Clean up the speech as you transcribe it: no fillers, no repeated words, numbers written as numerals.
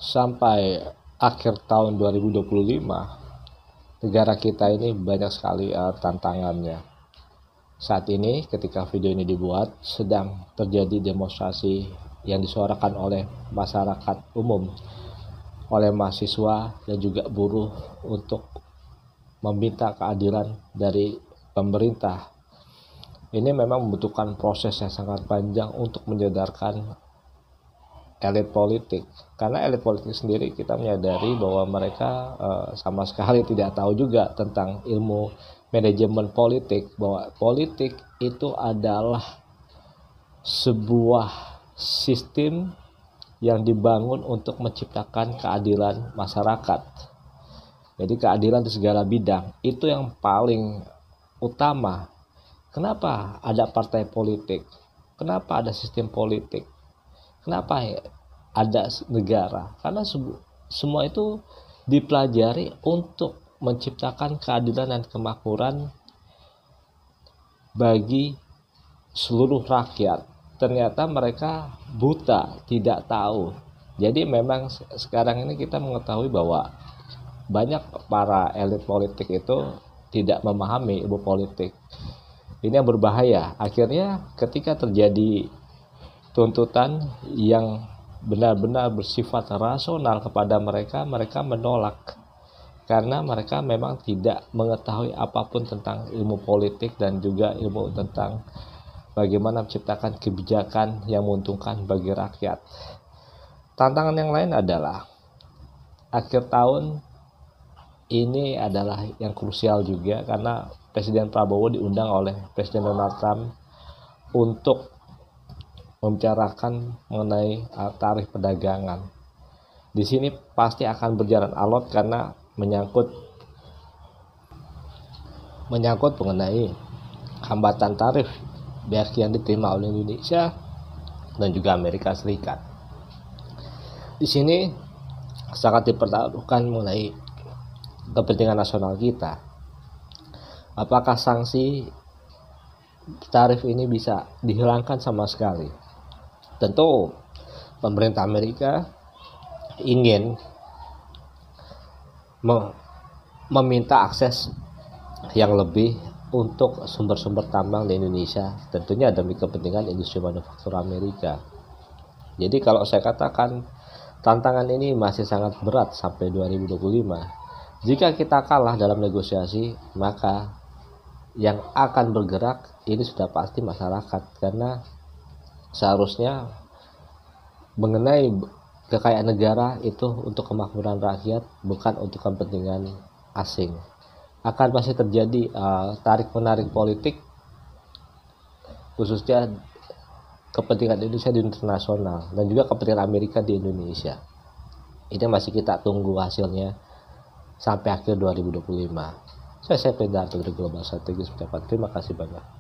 sampai akhir tahun 2025, negara kita ini banyak sekali tantangannya. Saat ini ketika video ini dibuat sedang terjadi demonstrasi yang disuarakan oleh masyarakat umum, oleh mahasiswa dan juga buruh untuk meminta keadilan dari pemerintah. Ini memang membutuhkan proses yang sangat panjang untuk menyadarkan elit politik, karena elit politik sendiri kita menyadari bahwa mereka sama sekali tidak tahu juga tentang ilmu manajemen politik, bahwa politik itu adalah sebuah sistem yang dibangun untuk menciptakan keadilan masyarakat. Jadi keadilan di segala bidang itu yang paling utama. Kenapa ada partai politik? Kenapa ada sistem politik? Kenapa ada negara? Karena semua itu dipelajari untuk menciptakan keadilan dan kemakmuran bagi seluruh rakyat. Ternyata mereka buta, tidak tahu. Jadi memang sekarang ini kita mengetahui bahwa banyak para elit politik itu tidak memahami ilmu politik. Ini yang berbahaya. Akhirnya ketika terjadi tuntutan yang benar-benar bersifat rasional kepada mereka, mereka menolak. Karena mereka memang tidak mengetahui apapun tentang ilmu politik dan juga ilmu tentang bagaimana menciptakan kebijakan yang menguntungkan bagi rakyat. Tantangan yang lain adalah akhir tahun ini adalah yang krusial juga, karena Presiden Prabowo diundang oleh Presiden Donald Trump untuk membicarakan mengenai tarif perdagangan. Di sini pasti akan berjalan alot karena menyangkut mengenai hambatan tarif baik yang diterima oleh Indonesia dan juga Amerika Serikat. Di sini sangat dipertaruhkan mengenai kepentingan nasional kita. Apakah sanksi tarif ini bisa dihilangkan sama sekali? Tentu pemerintah Amerika ingin meminta akses yang lebih untuk sumber-sumber tambang di Indonesia, tentunya demi kepentingan industri manufaktur Amerika. Jadi kalau saya katakan tantangan ini masih sangat berat sampai 2025. Jika kita kalah dalam negosiasi, maka yang akan bergerak ini sudah pasti masyarakat, karena seharusnya mengenai kekayaan negara itu untuk kemakmuran rakyat, bukan untuk kepentingan asing. Akan pasti terjadi tarik-menarik politik, khususnya kepentingan Indonesia di internasional dan juga kepentingan Amerika di Indonesia. Ini masih kita tunggu hasilnya sampai akhir 2025. Saya Pedarto dari Global Strategis. Terima kasih banyak.